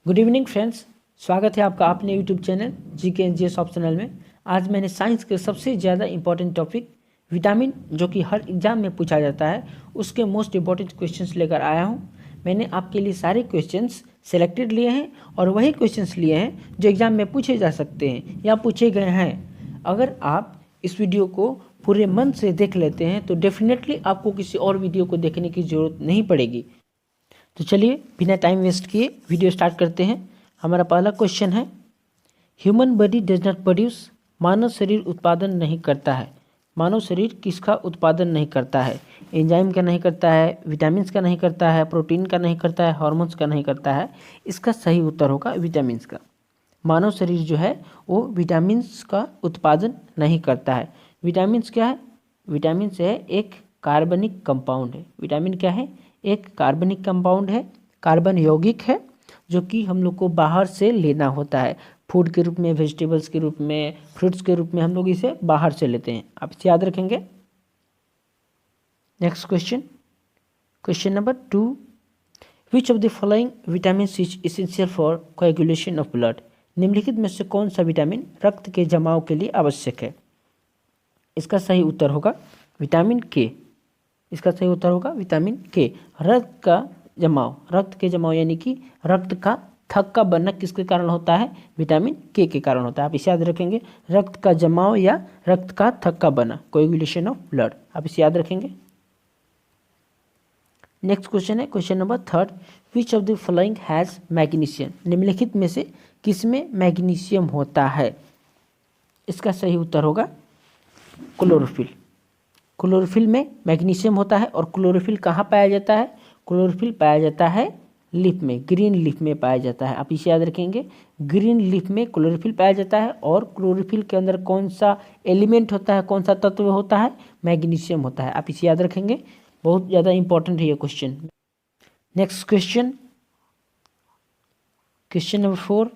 Good evening friends, स्वागत है आपका अपने यूट्यूब चैनल GK&GS ऑप्शनल में। आज मैंने साइंस के सबसे ज़्यादा इंपॉर्टेंट टॉपिक विटामिन, जो कि हर एग्जाम में पूछा जाता है, उसके मोस्ट इंपॉर्टेंट क्वेश्चंस लेकर आया हूं। मैंने आपके लिए सारे क्वेश्चंस सेलेक्टेड लिए हैं और वही क्वेश्चंस लिए हैं जो एग्ज़ाम में पूछे जा सकते हैं या पूछे गए हैं। अगर आप इस वीडियो को पूरे मन से देख लेते हैं तो डेफिनेटली आपको किसी और वीडियो को देखने की ज़रूरत नहीं पड़ेगी। तो चलिए बिना टाइम वेस्ट किए वीडियो स्टार्ट करते हैं। हमारा पहला क्वेश्चन है, human body does not produce, मानव शरीर उत्पादन नहीं करता है। मानव शरीर किसका उत्पादन नहीं करता है? एंजाइम का नहीं करता है, विटामिन्स का नहीं करता है, प्रोटीन का नहीं करता है, हार्मोन्स का नहीं करता है। इसका सही उत्तर होगा विटामिन्स का। मानव शरीर जो है वो विटामिन्स का उत्पादन नहीं करता है। विटामिन्स क्या है? विटामिन्स है एक कार्बनिक कंपाउंड है। विटामिन क्या है? एक कार्बनिक कंपाउंड है, कार्बन यौगिक है, जो कि हम लोग को बाहर से लेना होता है। फूड के रूप में, वेजिटेबल्स के रूप में, फ्रूट्स के रूप में हम लोग इसे बाहर से लेते हैं। आप इसे याद रखेंगे। Next question, question number 2, which of the following vitamin is essential for coagulation of blood. निम्नलिखित में से कौन सा विटामिन रक्त के जमाव के लिए आवश्यक है? इसका सही उत्तर होगा विटामिन के। इसका सही उत्तर होगा विटामिन के। रक्त के जमाव यानी कि रक्त का थक्का बनना किसके कारण होता है? विटामिन के कारण होता है। आप इसे याद रखेंगे, रक्त का जमाव या रक्त का थक्का बना, कोएगुलेशन ऑफ ब्लड। आप इसे याद रखेंगे। नेक्स्ट क्वेश्चन है question number 3, which of the following has magnesium. निम्नलिखित में से किसमें मैग्नीशियम होता है? इसका सही उत्तर होगा क्लोरोफिल। क्लोरोफिल में मैग्नीशियम होता है। और क्लोरोफिल कहाँ पाया जाता है? क्लोरोफिल पाया जाता है लीफ में, ग्रीन लीफ में पाया जाता है। आप इसे याद रखेंगे, ग्रीन लीफ में क्लोरोफिल पाया जाता है। और क्लोरोफिल के अंदर कौन सा एलिमेंट होता है, कौन सा तत्व होता है? मैग्नीशियम होता है। आप इसे याद रखेंगे, बहुत ज़्यादा इंपॉर्टेंट है ये question. Next question, question number 4,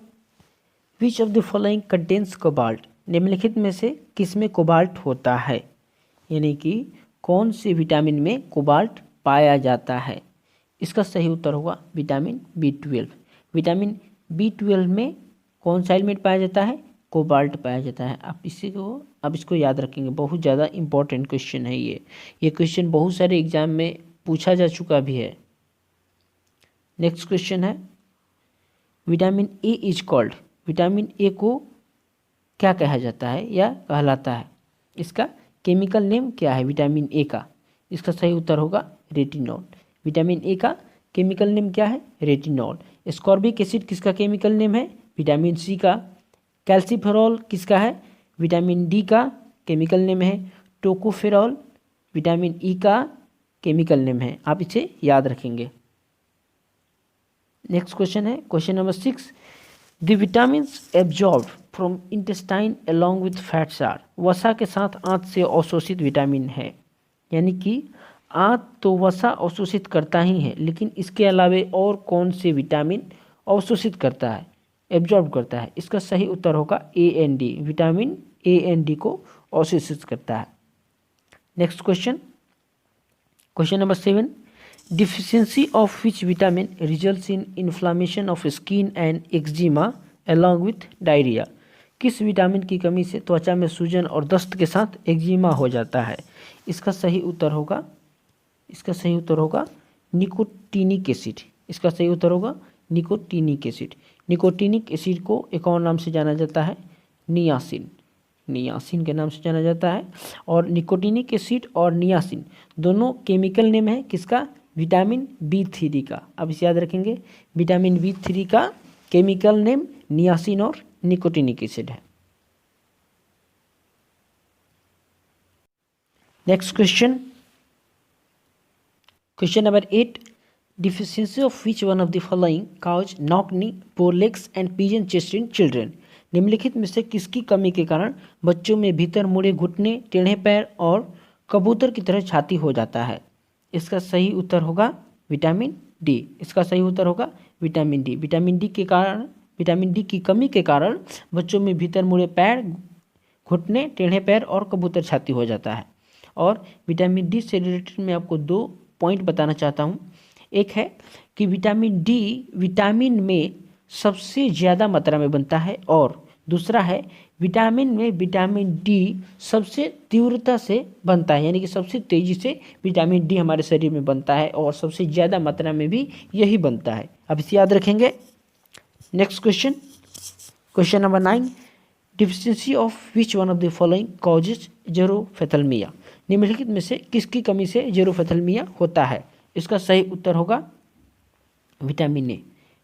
which of the following contains cobalt. निम्नलिखित में से किसमें कोबाल्ट होता है? यानी कि कौन से विटामिन में कोबाल्ट पाया जाता है? इसका सही उत्तर होगा विटामिन B12। विटामिन B12 में कौन सा एलिमेंट पाया जाता है? कोबाल्ट पाया जाता है। आप इसको याद रखेंगे, बहुत ज़्यादा इंपॉर्टेंट क्वेश्चन है ये क्वेश्चन बहुत सारे एग्जाम में पूछा जा चुका भी है। नेक्स्ट क्वेश्चन है, vitamin A is called. Vitamin A को क्या कहा जाता है या कहलाता है? इसका केमिकल नेम क्या है विटामिन ए का? इसका सही उत्तर होगा रेटिनॉल। विटामिन ए का केमिकल नेम क्या है? रेटिनॉल। एस्कॉर्बिक एसिड किसका केमिकल नेम है? विटामिन सी का। कैल्सीफेरॉल किसका है? विटामिन डी का केमिकल नेम है। टोकोफेरॉल विटामिन ई का केमिकल नेम है। आप इसे याद रखेंगे। नेक्स्ट क्वेश्चन है question number 6, the vitamins absorb from intestine along with fats are. वसा के साथ आंत से अवशोषित विटामिन है। यानी कि आंत तो वसा अवशोषित करता ही है, लेकिन इसके अलावे और कौन से विटामिन अवशोषित करता है, एब्जॉर्ब करता है? इसका सही उत्तर होगा AND। विटामिन AND को अवशोषित करता है। Next question, question number 7, deficiency of which vitamin results in inflammation of skin and eczema along with diarrhoea. किस विटामिन की कमी से त्वचा में सूजन और दस्त के साथ एक्जिमा हो जाता है? इसका सही उत्तर होगा निकोटीनिक एसिड। इसका सही उत्तर होगा निकोटीनिक एसिड। निकोटीनिक एसिड को एक और नाम से जाना जाता है नियासिन के नाम से जाना जाता है। और निकोटीनिक एसिड और नियासिन दोनों केमिकल नेम है किसका? विटामिन B3 का। अब इसे याद रखेंगे, विटामिन B3 का केमिकल नेम नियासिन और निकोटीनिक एसिड है। Next question, question number 8, deficiency of which one of the following cause knock knee, poor legs and pigeon chest in children. निम्नलिखित में से किसकी कमी के कारण बच्चों में भीतर मुड़े घुटने, टेढ़े पैर और कबूतर की तरह छाती हो जाता है? इसका सही उत्तर होगा विटामिन डी। इसका सही उत्तर होगा विटामिन डी। विटामिन डी की कमी के कारण बच्चों में भीतर मुड़े पैर, घुटने, टेढ़े पैर और कबूतर छाती हो जाता है। और विटामिन डी से रिलेटेड मैं आपको 2 पॉइंट बताना चाहता हूँ। एक है कि विटामिन डी विटामिन में सबसे ज़्यादा मात्रा में बनता है, और दूसरा है विटामिन में विटामिन डी सबसे तीव्रता से बनता है, यानी कि सबसे तेज़ी से विटामिन डी हमारे शरीर में बनता है और सबसे ज़्यादा मात्रा में भी यही बनता है। अब इसे याद रखेंगे। Next question, question number 9, deficiency of which one of the following causes xerophthalmia. निम्नलिखित में से किसकी कमी से जेरोफेथेलमिया होता है? इसका सही उत्तर होगा विटामिन ए।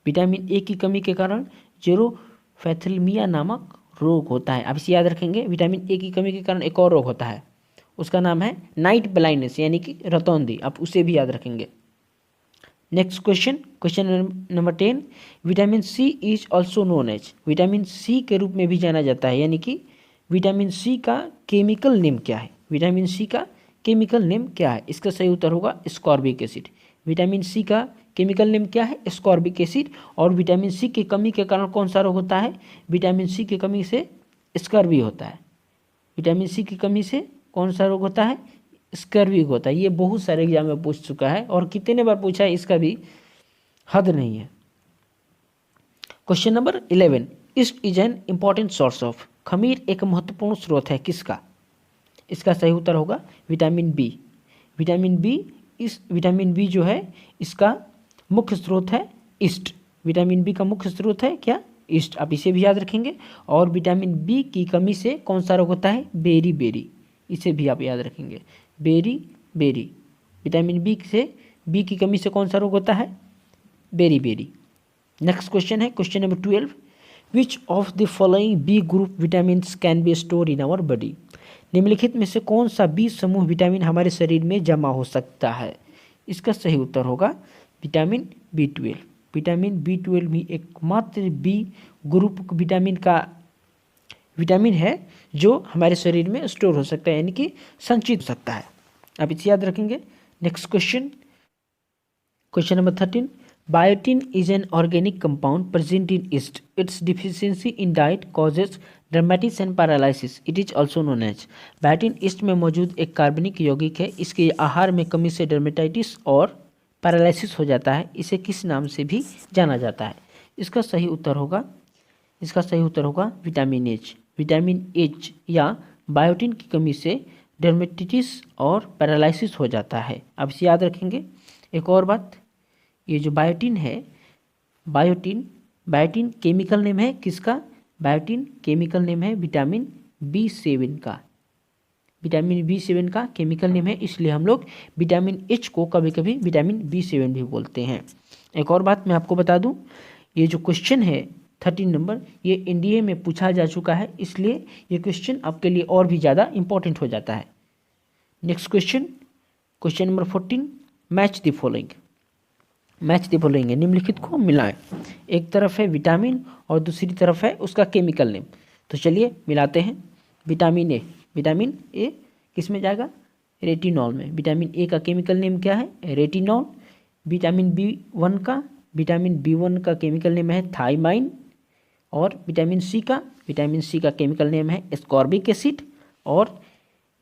विटामिन ए की कमी के कारण जेरोफेथेलमिया नामक रोग होता है। आप इसे याद रखेंगे। विटामिन ए की कमी के कारण एक और रोग होता है, उसका नाम है नाइट ब्लाइंडनेस, यानी कि रतौंधी। आप उसे भी याद रखेंगे। Next question, question number 10, vitamin C is also known as. Vitamin C के रूप में भी जाना जाता है, यानी कि विटामिन सी का केमिकल नेम क्या है? विटामिन सी का केमिकल नेम क्या है? इसका सही उत्तर होगा स्कॉर्बिक एसिड। विटामिन सी का केमिकल नेम क्या है? Ascorbic acid. और विटामिन सी की कमी के कारण कौन सा रोग होता है? विटामिन सी की कमी से स्कर्वी होता है। विटामिन सी की कमी से कौन सा रोग होता है? स्कर्वी होता है। ये बहुत सारे एग्जाम में पूछ चुका है और कितने बार पूछा है इसका भी हद नहीं है। Question number 11, east is an important source of. खमीर एक महत्वपूर्ण स्रोत है किसका? इसका सही उत्तर होगा विटामिन बी। विटामिन बी जो है इसका मुख्य स्रोत है ईस्ट। विटामिन बी का मुख्य स्रोत है क्या? ईस्ट। आप इसे भी याद रखेंगे। और विटामिन बी की कमी से कौन सा रोग होता है? Beriberi. इसे भी आप याद रखेंगे, बेरी बेरी। विटामिन बी की कमी से कौन सा रोग होता है? Beriberi. नेक्स्ट क्वेश्चन है question number 12, which of the following B group vitamin can be store in our body. निम्नलिखित में से कौन सा बी समूह विटामिन हमारे शरीर में जमा हो सकता है? इसका सही उत्तर होगा विटामिन B12। विटामिन B12 भी एकमात्र बी ग्रुप विटामिन है जो हमारे शरीर में स्टोर हो सकता है, यानी कि संचित हो सकता है। आप इसे याद रखेंगे। Next question, question number 13, biotin is an organic compound present in yeast. Its deficiency in diet causes dermatitis and paralysis. It is also known as. Biotin yeast में मौजूद एक कार्बनिक यौगिक है। इसके आहार में कमी से डर्मेटाइटिस और पैरालिसिस हो जाता है। इसे किस नाम से भी जाना जाता है? इसका सही उत्तर होगा विटामिन एच। विटामिन एच या बायोटिन की कमी से डर्मेटिटिस और पैरालिसिस हो जाता है। आप इसे याद रखेंगे। एक और बात, ये जो बायोटिन है, बायोटिन केमिकल नेम है किसका? बायोटिन केमिकल नेम है विटामिन B7 का। विटामिन B7 का केमिकल नेम है, इसलिए हम लोग विटामिन एच को कभी कभी विटामिन B7 भी बोलते हैं। एक और बात मैं आपको बता दूं, ये जो क्वेश्चन है 13 नंबर, ये एनडीए में पूछा जा चुका है, इसलिए ये क्वेश्चन आपके लिए और भी ज़्यादा इंपॉर्टेंट हो जाता है। Next question, question number 14, match the following. Match the following है, निम्नलिखित को मिलाएं। एक तरफ है विटामिन और दूसरी तरफ है उसका केमिकल नेम। तो चलिए मिलाते हैं। विटामिन ए किस में जाएगा? रेटिनॉल में। विटामिन ए का केमिकल नेम क्या है? रेटिनॉल। विटामिन बी वन का केमिकल नेम है थाइमाइन। और विटामिन सी का केमिकल नेम है एस्कॉर्बिक एसिड। और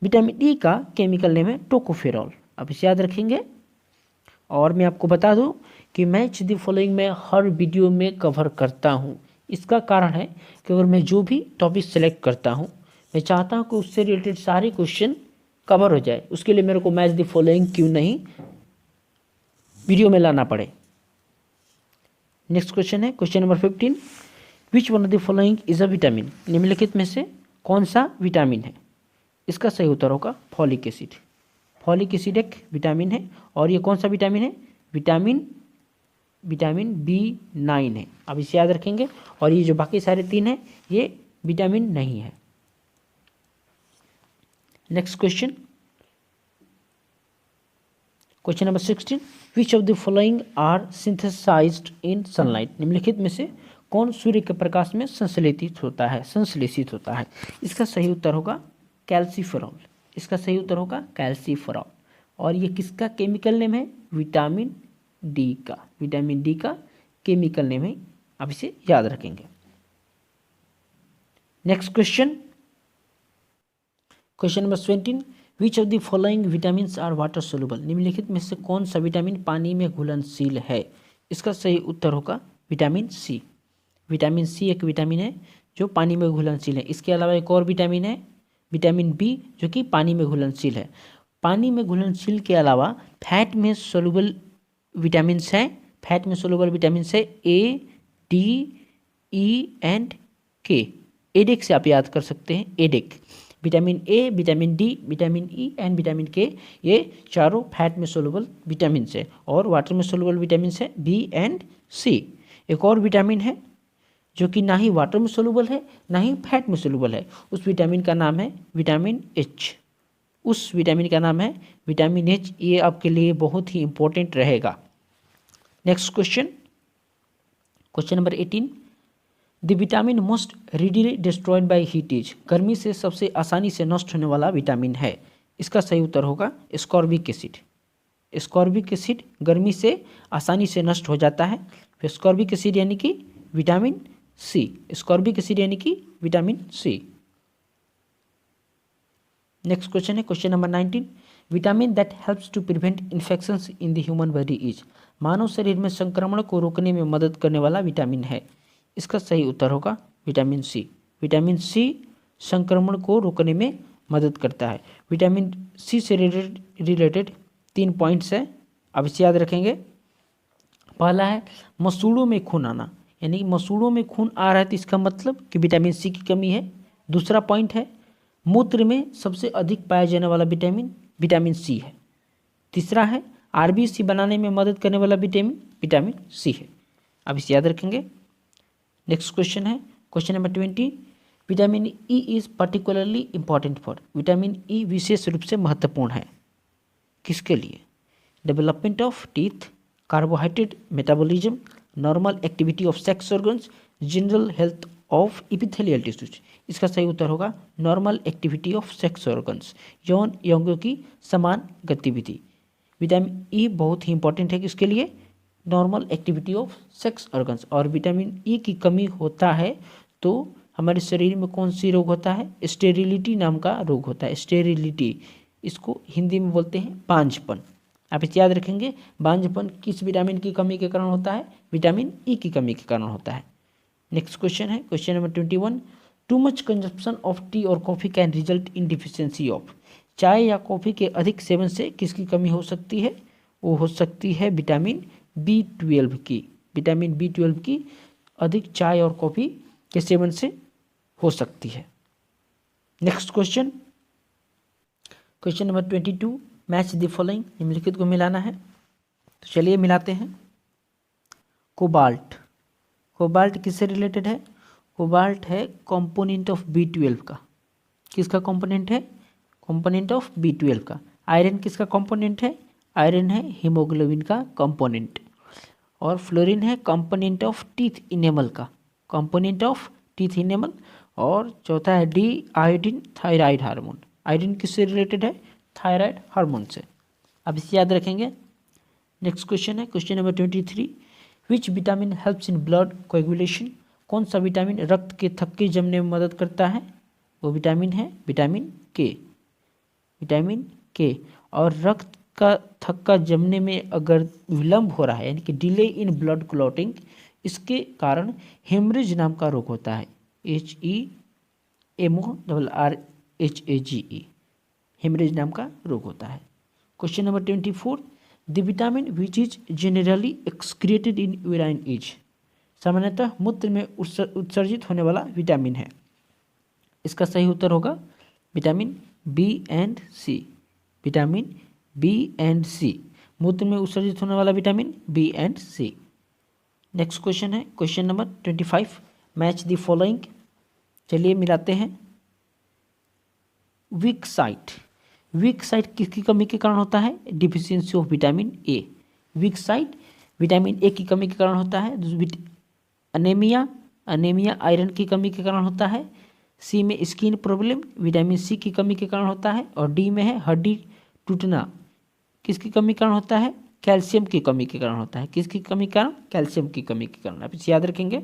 विटामिन ई का केमिकल नेम है टोकोफेरॉल। आप इसे याद रखेंगे। और मैं आपको बता दूं कि मैच द फॉलोइंग में हर वीडियो में कवर करता हूं। इसका कारण है कि अगर मैं जो भी टॉपिक सेलेक्ट करता हूं, मैं चाहता हूं कि उससे रिलेटेड सारे क्वेश्चन कवर हो जाए। उसके लिए मेरे को मैच द फॉलोइंग क्यों नहीं वीडियो में लाना पड़े। नेक्स्ट क्वेश्चन है question number 15, which one of the following is a vitamin. निम्नलिखित में से कौन सा विटामिन है? इसका सही उत्तर होगा फॉलिक एसिड। फॉलिक एसिड एक विटामिन है। और ये कौन सा विटामिन है? विटामिन B9 है। अब इसे याद रखेंगे। और ये जो बाकी सारे 3 हैं ये विटामिन नहीं है। Next question, question number 16, which of the following are synthesized in sunlight. निम्नलिखित में से कौन सूर्य के प्रकाश में संश्लेषित होता है? इसका सही उत्तर होगा कैल्सीफेरॉल। और ये किसका केमिकल नेम है? विटामिन डी का केमिकल नेम है। आप इसे याद रखेंगे। Next question, question number 17, which of the following vitamin are water soluble. निम्नलिखित में से कौन सा विटामिन पानी में घुलनशील है? इसका सही उत्तर होगा विटामिन सी। विटामिन सी एक विटामिन है जो पानी में घुलनशील है। इसके अलावा एक और विटामिन है विटामिन बी जो कि पानी में घुलनशील है। पानी में घुलनशील के अलावा फैट में सोलुबल विटामिन्स हैं। फैट में सोलुबल विटामिन्स है ए, डी, ई एंड के। एडेक से आप याद कर सकते हैं, ADEK. Vitamin A, vitamin D, vitamin E and vitamin K, ये चारों फैट में सोलुबल विटामिन्स है। और वाटर में सोलुबल विटामिन्स है बी एंड सी। एक और विटामिन है जो कि ना ही वाटर में सोलुबल है ना ही फैट में सोलुबल है। उस विटामिन का नाम है विटामिन एच। उस विटामिन का नाम है विटामिन एच। ये आपके लिए बहुत ही इंपॉर्टेंट रहेगा। Next question, question number 18। The vitamin most readily destroyed by heat is. गर्मी से सबसे आसानी से नष्ट होने वाला विटामिन है। इसका सही उत्तर होगा स्कॉर्बिक एसिड। स्कॉर्बिक एसिड गर्मी से आसानी से नष्ट हो जाता है। स्कॉर्बिक एसिड यानी कि विटामिन सी। स्कॉर्बिक एसिड यानी कि विटामिन सी। नेक्स्ट क्वेश्चन है question number 19। Vitamin that helps to prevent infections in the human body is. मानव शरीर में संक्रमण को रोकने में मदद करने वाला विटामिन है। इसका सही उत्तर होगा विटामिन सी। विटामिन सी संक्रमण को रोकने में मदद करता है। विटामिन सी से रिलेटेड 3 पॉइंट्स हैं, आप इसे याद रखेंगे। पहला है मसूड़ों में खून आना, यानी कि मसूड़ों में खून आ रहा है तो इसका मतलब कि विटामिन सी की कमी है। दूसरा पॉइंट है मूत्र में सबसे अधिक पाया जाने वाला विटामिन विटामिन सी है। तीसरा है आरबीसी बनाने में मदद करने वाला विटामिन विटामिन सी है। आप इसे याद रखेंगे। नेक्स्ट क्वेश्चन है question number 20। Vitamin E is particularly important for. Vitamin E विशेष रूप से महत्वपूर्ण है किसके लिए? Development of teeth, carbohydrate metabolism, normal activity of sex organs, general health of epithelial tissues. इसका सही उत्तर होगा normal activity of sex organs, यौन अंगों की समान गतिविधि। विटामिन ई बहुत ही इंपॉर्टेंट है किसके लिए? Normal activity of sex organs. और विटामिन ई की कमी होता है तो हमारे शरीर में कौन सी रोग होता है? स्टेरिलिटी नाम का रोग होता है। स्टेरिलिटी, इसको हिंदी में बोलते हैं बांझपन। आप इसे याद रखेंगे। बांझपन किस विटामिन की कमी के कारण होता है? विटामिन ई की कमी के कारण होता है। नेक्स्ट क्वेश्चन है question number 21। Too much consumption of tea और coffee can result in deficiency of. चाय या कॉफ़ी के अधिक सेवन से किसकी कमी हो सकती है? वो हो सकती है विटामिन B12 की। विटामिन B12 की अधिक चाय और कॉफ़ी के सेवन से हो सकती है। Next question, question number 22। Match the following. निम्नलिखित को मिलाना है, तो चलिए मिलाते हैं। कोबाल्ट, कोबाल्ट किससे रिलेटेड है? कोबाल्ट है कंपोनेंट ऑफ B12 का। किसका कंपोनेंट है? कंपोनेंट ऑफ B12 का। आयरन किसका कंपोनेंट है? आयरन है हीमोग्लोबिन का कंपोनेंट। और फ्लोरीन है कंपोनेंट ऑफ टीथ इनेमल का, कंपोनेंट ऑफ टीथ इनेमल। और चौथा है D iodine, thyroid hormone. Iodine किससे रिलेटेड है? थायराइड हार्मोन से। अब इसे याद रखेंगे। नेक्स्ट क्वेश्चन है question number 23। Which vitamin helps in blood coagulation. कौन सा विटामिन रक्त के थक्के जमने में मदद करता है? वो विटामिन है विटामिन के। विटामिन के। और रक्त का थक्का जमने में अगर विलंब हो रहा है, यानी कि डिले इन ब्लड क्लॉटिंग, इसके कारण हेमरेज नाम का रोग होता है। HEMORRHAGE, हेमरेज नाम का रोग होता है। Question number 24। The vitamin which is generally excreted in urine is. सामान्यतः मूत्र में उत्सर्जित होने वाला विटामिन है। इसका सही उत्तर होगा vitamin B and C. Vitamin B and C, मूत्र में उत्सर्जित होने वाला vitamin B and C. Next question है question number 25। Match the following. चलिए मिलाते हैं। वीक साइट, वीक साइट किसकी कमी के कारण होता है? Deficiency of vitamin A. Weak sight vitamin A की कमी के कारण होता है। अनेमिया, अनेमिया आयरन की कमी के कारण होता है। सी में स्किन प्रॉब्लम विटामिन सी की कमी के कारण होता है। और डी में है हड्डी टूटना, किसकी कमी के कारण होता है? कैल्शियम की कमी के कारण होता है। किसकी कमी के कारण? कैल्शियम की कमी के कारण। आप इसे याद रखेंगे।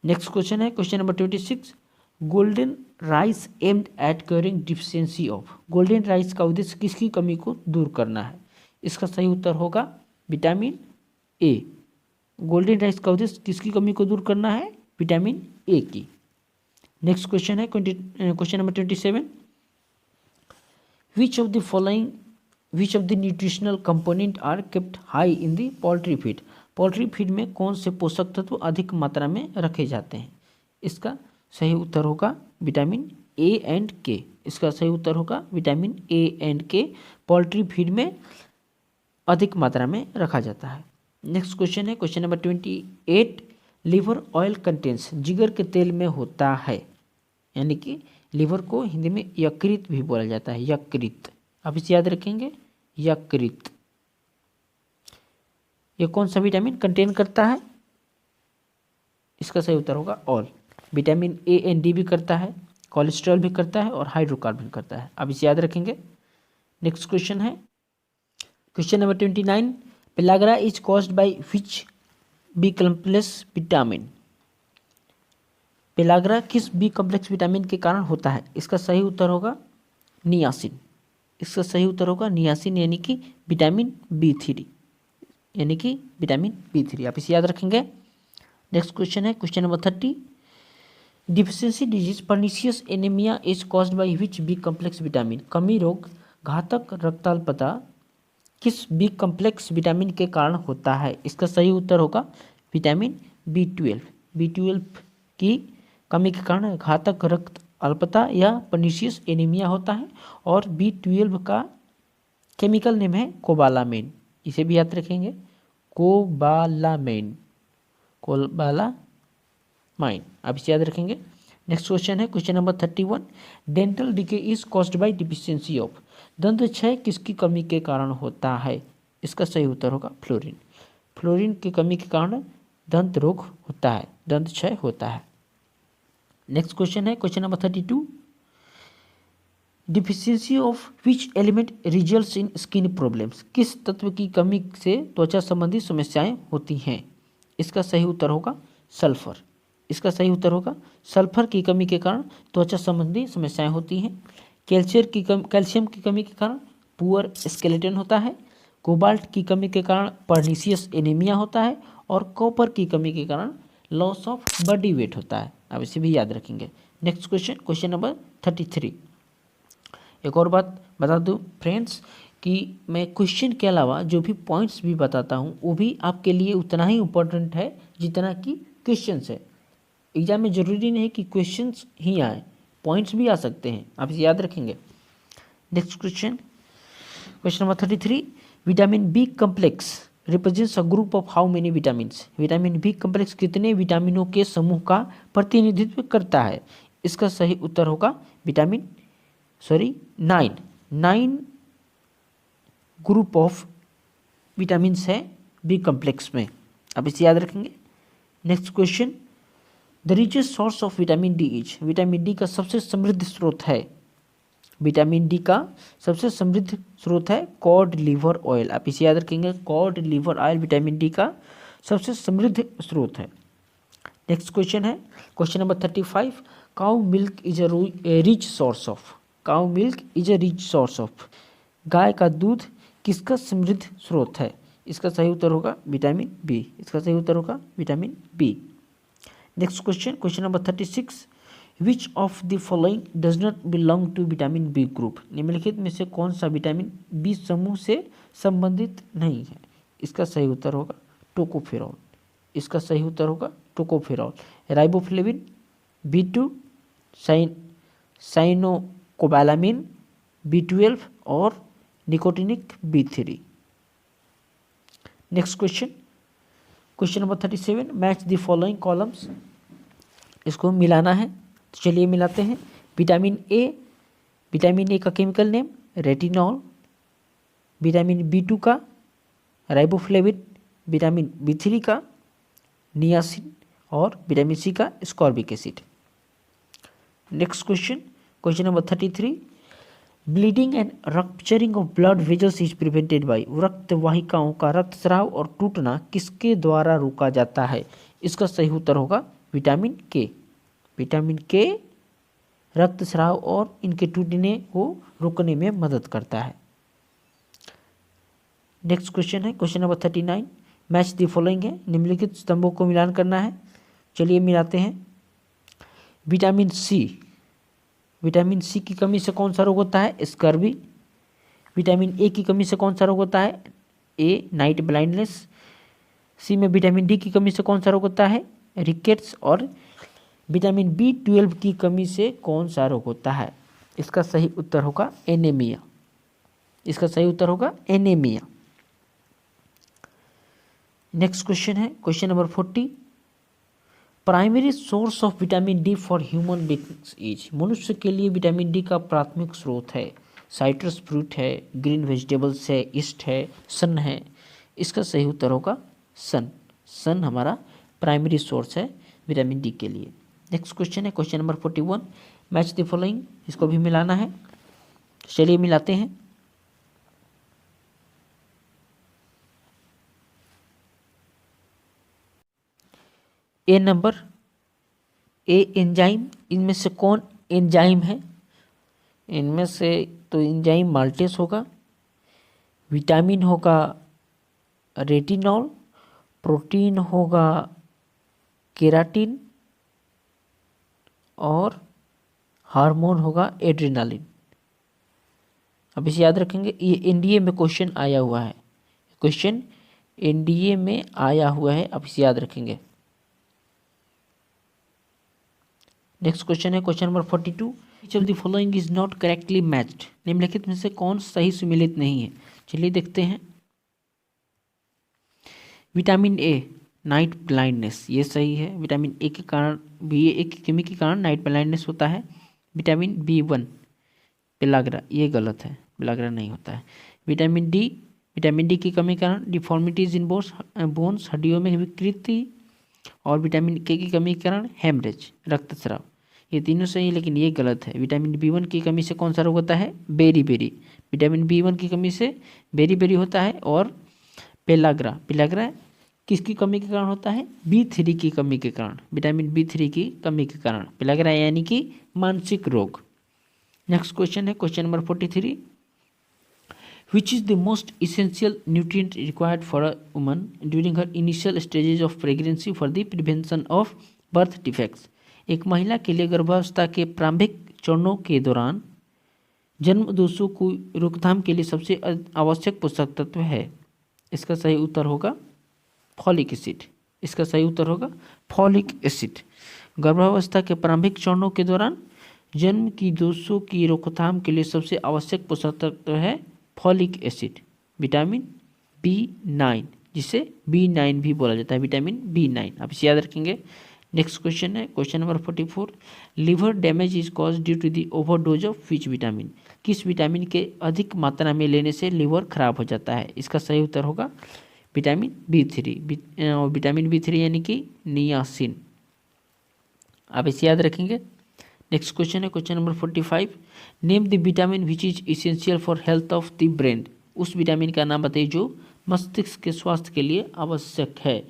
नेक्स्ट क्वेश्चन है question number 26। Golden rice aimed at curing deficiency of. Golden rice का उद्देश्य किसकी कमी को दूर करना है? इसका सही उत्तर होगा विटामिन ए। गोल्डन राइस का उद्देश्य किसकी कमी को दूर करना है? विटामिन ए की। नेक्स्ट क्वेश्चन है question number 27, which of the nutritional component are kept high in the poultry feed? Poultry feed में कौन से पोषक तत्व अधिक मात्रा में रखे जाते हैं? इसका सही उत्तर होगा विटामिन ए एंड के। इसका सही उत्तर होगा vitamin A and K poultry feed में अधिक मात्रा में रखा जाता है। नेक्स्ट क्वेश्चन है question number 28, liver oil contents जिगर के तेल में होता है, यानी कि लीवर को हिंदी में यकृत भी बोला जाता है, यकृत। आप इसे याद रखेंगे, यकृत। ये कौन सा विटामिन कंटेन करता है? इसका सही उत्तर होगा all. Vitamin A and D भी करता है, कोलेस्ट्रॉल भी करता है और हाइड्रोकार्बन करता है। आप इसे याद रखेंगे। नेक्स्ट क्वेश्चन है question number 29, pellagra is caused by which B complex vitamin? Pellagra किस बी कॉम्प्लेक्स विटामिन के कारण होता है? इसका सही उत्तर होगा नियासिन। इसका सही उत्तर होगा नियासिन, यानी कि विटामिन B3, यानी कि विटामिन B3। आप इसे याद रखेंगे। नेक्स्ट क्वेश्चन है question number 30, deficiency disease pernicious anaemia is caused by which B complex vitamin? कमी रोग घातक रक्ताल्पता किस बी कॉम्प्लेक्स विटामिन के कारण होता है? इसका सही उत्तर होगा विटामिन B12। B12 की कमी के कारण घातक रक्त अल्पता या पर्निशियस एनीमिया होता है। और B12 का केमिकल नेम है कोबालामाइन। इसे भी याद रखेंगे, कोबालामाइन, कोबालामाइन। आप इसे याद रखेंगे। नेक्स्ट क्वेश्चन है question number 31, dental decay is caused bye deficiency of? दंत क्षय किसकी कमी के कारण होता है? इसका सही उत्तर होगा फ्लोरीन। फ्लोरीन की कमी के कारण दंत रोग होता है, दंत क्षय होता है। नेक्स्ट क्वेश्चन है question number 32, deficiency of which element results in skin problems? किस तत्व की कमी से त्वचा संबंधी समस्याएं होती हैं? इसका सही उत्तर होगा सल्फर। इसका सही उत्तर होगा सल्फर की कमी के कारण त्वचा संबंधी समस्याएं होती हैं। कैल्शियम की कमी के कारण पुअर स्केलेटन होता है। कोबाल्ट की कमी के कारण पर्निशियस एनीमिया होता है। और कॉपर की कमी के कारण लॉस ऑफ बॉडी वेट होता है। आप इसे भी याद रखेंगे। Next question number 33। एक और बात बता दूं फ्रेंड्स कि मैं क्वेश्चन के अलावा जो भी पॉइंट्स भी बताता हूं वो भी आपके लिए उतना ही इम्पोर्टेंट है जितना कि क्वेश्चंस है। एग्जाम में ज़रूरी नहीं कि क्वेश्चंस ही आए, पॉइंट्स भी आ सकते हैं। आप इसे याद रखेंगे। Next question number 33, vitamin B complex represents a group of how many vitamins? Vitamin B complex कितने विटामिनों के समूह का प्रतिनिधित्व करता है? इसका सही उत्तर होगा 9 ग्रुप ऑफ विटामिन्स है बी कॉम्प्लेक्स में। आप इसे याद रखेंगे। Next question, the richest source of vitamin D is? Vitamin D का सबसे समृद्ध स्रोत है, विटामिन डी का सबसे समृद्ध स्रोत है कॉड लिवर ऑयल। आप इसे याद रखेंगे, cod liver oil vitamin D का सबसे समृद्ध स्रोत है। नेक्स्ट क्वेश्चन है question number 35, cow milk is a rich source of? Cow milk is a rich source of? गाय का दूध किसका समृद्ध स्रोत है? इसका सही उत्तर होगा विटामिन बी। इसका सही उत्तर होगा vitamin B. Next question number 36, which of the following does not belong to vitamin B group? निम्नलिखित में से कौन सा विटामिन बी समूह से संबंधित नहीं है? इसका सही उत्तर होगा टोकोफेरॉल। इसका सही उत्तर होगा tocopherol. Riboflavin, B2, cyanocobalamin, B12 और nicotinic B3। Next question number 37, match the following columns. इसको मिलाना है तो चलिए मिलाते हैं। विटामिन ए का chemical name retinol, vitamin B2 का राइबोफ्लेविन, विटामिन B3 का नियासिन और विटामिन सी का ascorbic acid. Next question number 33, bleeding and rupturing of blood vessels is prevented by? रक्त वाहिकाओं का रक्तस्राव और टूटना किसके द्वारा रोका जाता है? इसका सही उत्तर होगा विटामिन के। विटामिन के रक्तस्राव और इनके टूटने को रोकने में मदद करता है। नेक्स्ट क्वेश्चन है question number 39, match the following है, निम्नलिखित स्तंभों को मिलान करना है। चलिए मिलाते हैं। विटामिन सी, विटामिन सी की कमी से कौन सा रोग होता है? स्कर्वी। विटामिन ए की कमी से कौन सा रोग होता है? ए, नाइट ब्लाइंडनेस। सी में विटामिन डी की कमी से कौन सा रोग होता है? रिकेट्स। और विटामिन B12 की कमी से कौन सा रोग होता है? इसका सही उत्तर होगा एनीमिया। इसका सही उत्तर होगा एनीमिया। नेक्स्ट क्वेश्चन है question number 40। Primary source of vitamin D for human beings is, मनुष्य के लिए विटामिन डी का प्राथमिक स्रोत है। साइट्रस फ्रूट है, ग्रीन वेजिटेबल्स है, ईस्ट है, सन है। इसका सही उत्तर होगा सन। सन हमारा प्राइमरी सोर्स है विटामिन डी के लिए। नेक्स्ट क्वेश्चन है question number 41। Match the following, इसको भी मिलाना है। चलिए मिलाते हैं। ए नंबर, ए एंजाइम, इनमें से कौन एंजाइम है? इनमें से तो एंजाइम माल्टेस होगा, विटामिन होगा रेटिनॉल, प्रोटीन होगा केराटिन, और हार्मोन होगा एड्रेनालिन। अब इसे याद रखेंगे, ये एनडीए में क्वेश्चन आया हुआ है। क्वेश्चन एनडीए में आया हुआ है, अब इसे याद रखेंगे। नेक्स्ट क्वेश्चन है question number 42। Which of the following is not correctly matched, निम्नलिखित में से कौन सही सुमेलित नहीं है? चलिए देखते हैं। विटामिन ए, नाइट ब्लाइंडनेस, ये सही है। विटामिन ए के कारण, BA की कमी के कारण नाइट ब्लाइंडनेस होता है। विटामिन B1 पेलाग्रा, ये गलत है, पेलाग्रा नहीं होता है। विटामिन डी, विटामिन डी की कमी के कारण डिफॉर्मिटीज इन बोन्स, हड्डियों में विकृति। और विटामिन के की कमी के कारण हेमरेज, रक्तस्राव। ये तीनों सही है, लेकिन ये गलत है। विटामिन B1 की कमी से कौन सा रोग होता है? बेरी। विटामिन B1 की कमी से बेरी होता है। और पेलाग्रा, पेलाग्रा किसकी कमी के कारण होता है? B3 की कमी के कारण, विटामिन B3 की कमी के कारण पेलाग्रा, यानी कि मानसिक रोग। नेक्स्ट क्वेश्चन है question number 43। Which is the most essential nutrient required for a woman during her initial stages of pregnancy for the prevention of birth defects? एक महिला के लिए गर्भावस्था के प्रारंभिक चरणों के दौरान जन्म दोषों को रोकथाम के लिए सबसे आवश्यक पोषक तत्व है। इसका सही उत्तर होगा फॉलिक एसिड। इसका सही उत्तर होगा फॉलिक एसिड। गर्भावस्था के प्रारंभिक चरणों के दौरान जन्म की दोषों की रोकथाम के लिए सबसे आवश्यक पोषक तत्व है फॉलिक एसिड। विटामिन B9, जिसे B9 भी बोला जाता है, विटामिन B9, आप इसे याद रखेंगे। नेक्स्ट क्वेश्चन है question number 44। Liver damage is cause due to the overdose of which vitamin, किस विटामिन के अधिक मात्रा में लेने से लिवर खराब हो जाता है? इसका सही उत्तर होगा विटामिन B3। विटामिन B3 यानी कि नियासिन, आप इसे याद रखेंगे। नेक्स्ट क्वेश्चन है question number 45। Name the vitamin which is essential for health of the brain, उस विटामिन का नाम बताइए जो मस्तिष्क के स्वास्थ्य के लिए आवश्यक है।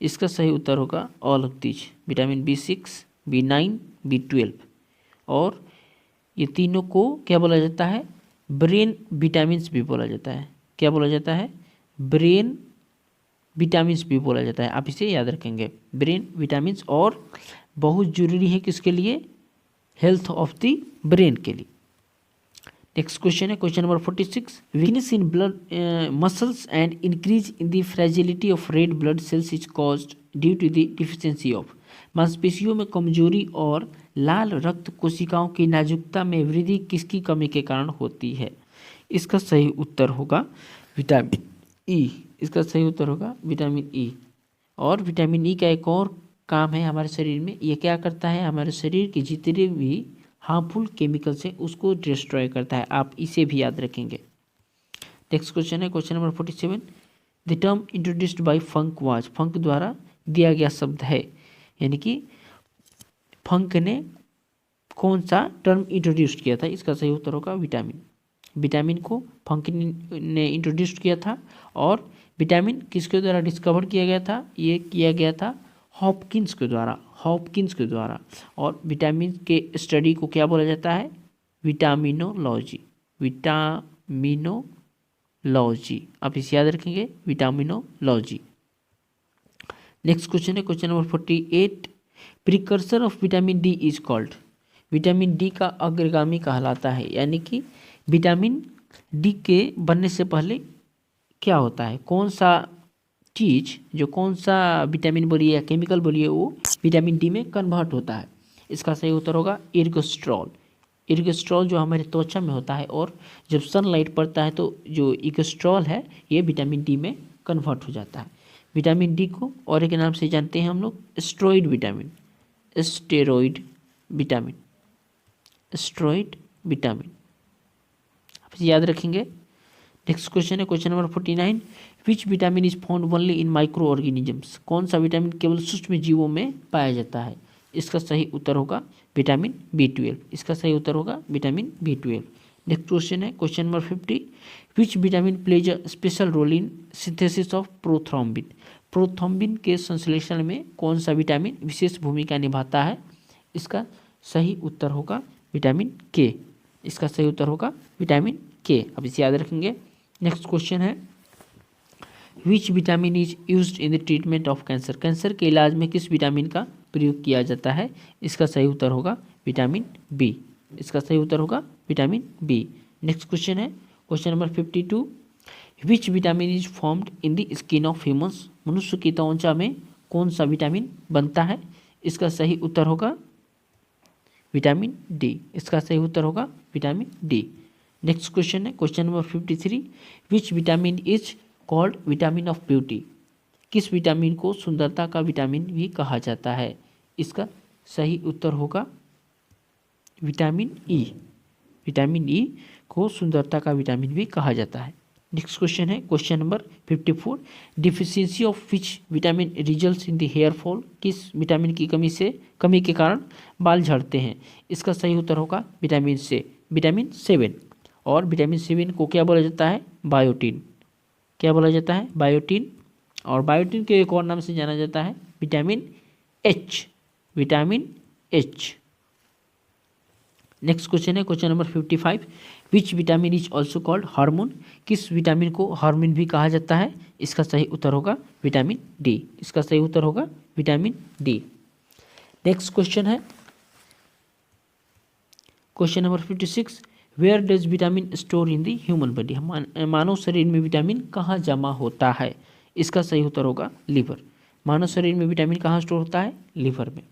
इसका सही उत्तर होगा all of these, vitamin B6, B9, B12। और ये तीनों को क्या बोला जाता है? ब्रेन विटामिन्स भी बोला जाता है। क्या बोला जाता है? ब्रेन विटामिन्स भी बोला जाता है, आप इसे याद रखेंगे, ब्रेन विटामिन्स। और बहुत जरूरी है किसके लिए? हेल्थ ऑफ द ब्रेन के लिए। नेक्स्ट क्वेश्चन है question number 46। Weakness in blood muscles and increase in the fragility of red blood cells is caused due to the deficiency of, मांसपेशियों में कमजोरी और लाल रक्त कोशिकाओं की नाजुकता में वृद्धि किसकी कमी के कारण होती है? इसका सही उत्तर होगा विटामिन ई। इसका सही उत्तर होगा विटामिन ई। और विटामिन ई का एक और काम है हमारे शरीर में, ये क्या करता है? हमारे शरीर के जितने भी हार्मफुल केमिकल्स हैं उसको डिस्ट्रॉय करता है, आप इसे भी याद रखेंगे। नेक्स्ट क्वेश्चन है question number 47। The term introduced by Funk was, Funk द्वारा दिया गया शब्द है, यानी कि फंक ने कौन सा टर्म इंट्रोड्यूस किया था? इसका सही उत्तर होगा विटामिन। विटामिन को फंक ने इंट्रोड्यूस किया था। और विटामिन किसके द्वारा डिस्कवर किया गया था? ये किया गया था हॉपकिंस के द्वारा, हॉपकिंस के द्वारा। और विटामिन के स्टडी को क्या बोला जाता है? विटामिनोलॉजी, विटामिनोलॉजी, विटामिनोलॉजी, आप इसे याद रखेंगे, विटामिनोलॉजी। नेक्स्ट क्वेश्चन है question number 48, precursor of vitamin D is called. Vitamin D का अग्रगामी कहलाता है, यानी कि विटामिन डी के बनने से पहले क्या होता है, कौन सा चीज़, जो कौन सा विटामिन बोलिए या केमिकल बोलिए, वो विटामिन डी में कन्वर्ट होता है। इसका सही उत्तर होगा इर्गोस्ट्रॉल। इर्गोस्ट्रॉल जो हमारे त्वचा में होता है और जब सनलाइट पड़ता है तो जो इर्गोस्ट्रॉल है ये विटामिन डी में कन्वर्ट हो जाता है। विटामिन डी को और एक नाम से जानते हैं हम लोग steroid vitamin, steroid vitamin, steroid vitamin, आप इसे याद रखेंगे। नेक्स्ट क्वेश्चन है question number 49, which vitamin is found only in micro organisms. कौन सा विटामिन केवल सूक्ष्म जीवों में पाया जाता है। इसका सही उत्तर होगा विटामिन B12। इसका सही उत्तर होगा विटामिन B12। नेक्स्ट क्वेश्चन है question number 50, which vitamin plays a special role in synthesis of prothrombin. Prothrombin के संश्लेषण में कौन सा विटामिन विशेष भूमिका निभाता है। इसका सही उत्तर होगा विटामिन के। इसका सही उत्तर होगा विटामिन के, अब इसे याद रखेंगे। नेक्स्ट क्वेश्चन है विच vitamin is used in the treatment of cancer. Cancer के इलाज में किस विटामिन का प्रयोग किया जाता है। इसका सही उत्तर होगा विटामिन बी। इसका सही उत्तर होगा विटामिन बी। नेक्स्ट क्वेश्चन है question number 52, which vitamin is formed in the skin of humans. मनुष्य की त्वचा में कौन सा विटामिन बनता है। इसका सही उत्तर होगा विटामिन डी। इसका सही उत्तर होगा विटामिन डी। नेक्स्ट क्वेश्चन है question number 53, which vitamin is called vitamin of beauty. किस विटामिन को सुंदरता का विटामिन भी कहा जाता है। इसका सही उत्तर होगा विटामिन ई। विटामिन ई को सुंदरता का विटामिन भी कहा जाता है। नेक्स्ट क्वेश्चन है question number 54, deficiency of which vitamin results in the hair fall. किस विटामिन की कमी के कारण बाल झड़ते हैं। इसका सही उत्तर होगा विटामिन से, विटामिन 7। और विटामिन 7 को क्या बोला जाता है, बायोटिन। क्या बोला जाता है, बायोटिन। और बायोटिन के एक और नाम से जाना जाता है vitamin H, vitamin H. Next question है question number 55, which vitamin is also called hormone. किस विटामिन को हार्मोन भी कहा जाता है। इसका सही उत्तर होगा विटामिन डी। इसका सही उत्तर होगा विटामिन डी। नेक्स्ट क्वेश्चन है question number 56, where does vitamin store in the human body. मानव शरीर में विटामिन कहाँ जमा होता है। इसका सही उत्तर होगा लीवर। मानव शरीर में विटामिन कहाँ स्टोर होता है, लीवर में।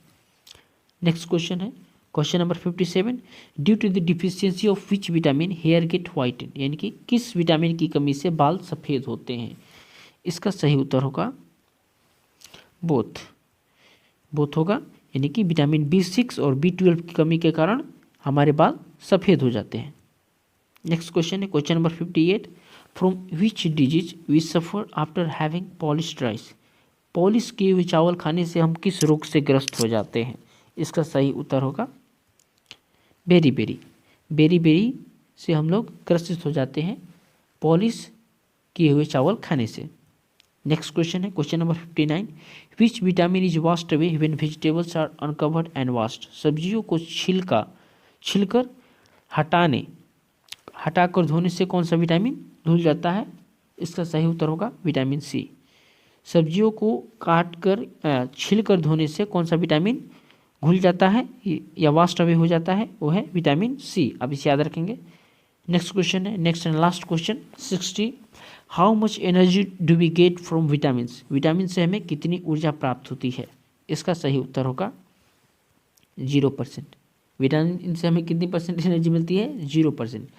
नेक्स्ट क्वेश्चन है question number 57, due to the deficiency of which vitamin hair get whiten. यानी कि किस विटामिन की कमी से बाल सफ़ेद होते हैं। इसका सही उत्तर होगा बोथ होगा, यानी कि विटामिन B6 और B12 की कमी के कारण हमारे बाल सफ़ेद हो जाते हैं। नेक्स्ट क्वेश्चन है question number 58, from which disease we suffer after having polished rice. Polish किए हुए चावल खाने से हम किस रोग से ग्रस्त हो जाते हैं। इसका सही उत्तर होगा बेरी से हम लोग ग्रसित हो जाते हैं पॉलिश किए हुए चावल खाने से। नेक्स्ट क्वेश्चन है question number 59, which vitamin is washed away when vegetables are uncovered and washed. सब्जियों को छिलकर हटाकर धोने से कौन सा विटामिन धुल जाता है। इसका सही उत्तर होगा विटामिन सी। सब्जियों को छिलकर धोने से कौन सा विटामिन घुल जाता है या वास्ट अवे हो जाता है, वो है विटामिन सी। अब इसे याद रखेंगे। नेक्स्ट क्वेश्चन है next and last question 60, how much energy do we get from vitamins. Vitamin से हमें कितनी ऊर्जा प्राप्त होती है। इसका सही उत्तर होगा 0%। विटामिन से हमें कितनी परसेंट एनर्जी मिलती है, 0%।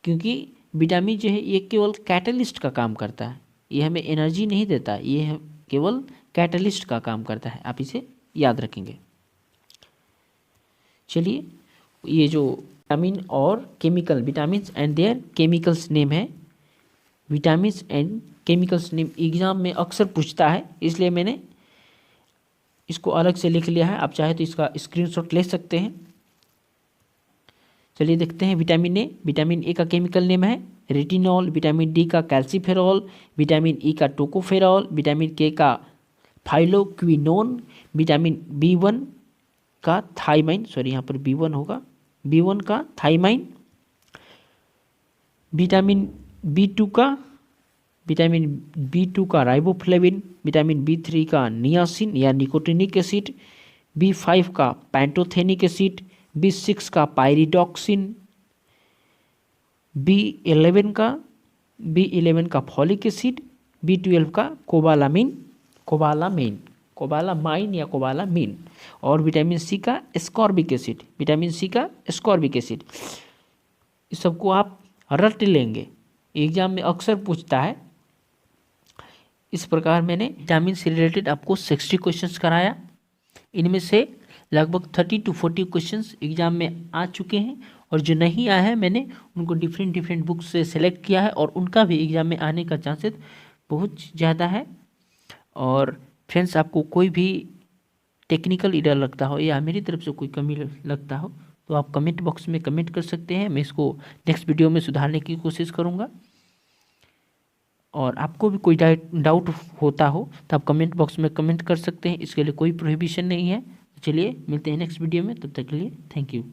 क्योंकि विटामिन जो है ये केवल कैटलिस्ट का काम करता है, ये हमें एनर्जी नहीं देता, ये केवल कैटलिस्ट का काम करता है। आप इसे याद रखेंगे। चलिए, ये जो विटामिन और chemical, vitamins and their chemicals name है, vitamins and chemicals name exam में अक्सर पूछता है, इसलिए मैंने इसको अलग से लिख लिया है। आप चाहे तो इसका स्क्रीनशॉट ले सकते हैं। चलिए देखते हैं। विटामिन ए का केमिकल नेम है रेटिनॉल, विटामिन डी का कैल्सीफेरॉल, विटामिन ई का टोकोफेरॉल, विटामिन के का थाइलोक्विनोन, विटामिन B1 का थाइमाइन, यहाँ पर B1 होगा, B1 का थाइमाइन, विटामिन B2 का विटामिन B2 का राइबोफ्लेविन, विटामिन B3 का नियासिन या निकोटिनिक एसिड, B5 का पैंटोथेनिक एसिड, B6 का पायरिडॉक्सिन, B11 का फॉलिक एसिड, B12 का कोबालामाइन या कोबालामीन, और विटामिन सी का एस्कॉर्बिक एसिड, इस सबको आप रट लेंगे, एग्जाम में अक्सर पूछता है। इस प्रकार मैंने विटामिन से रिलेटेड आपको 60 क्वेश्चंस कराया। इनमें से लगभग 30 to 40 क्वेश्चंस एग्जाम में आ चुके हैं, और जो नहीं आया है मैंने उनको डिफरेंट बुक्स से सेलेक्ट किया है, और उनका भी एग्जाम में आने का चांसेस बहुत ज़्यादा है। और फ्रेंड्स, आपको कोई भी टेक्निकल एरर लगता हो या मेरी तरफ से कोई कमी लगता हो तो आप कमेंट बॉक्स में कमेंट कर सकते हैं। मैं इसको नेक्स्ट वीडियो में सुधारने की कोशिश करूँगा। और आपको भी कोई डाउट होता हो तो आप कमेंट बॉक्स में कमेंट कर सकते हैं, इसके लिए कोई प्रोहिबिशन नहीं है। चलिए मिलते हैं नेक्स्ट वीडियो में, तब तक के लिए थैंक यू।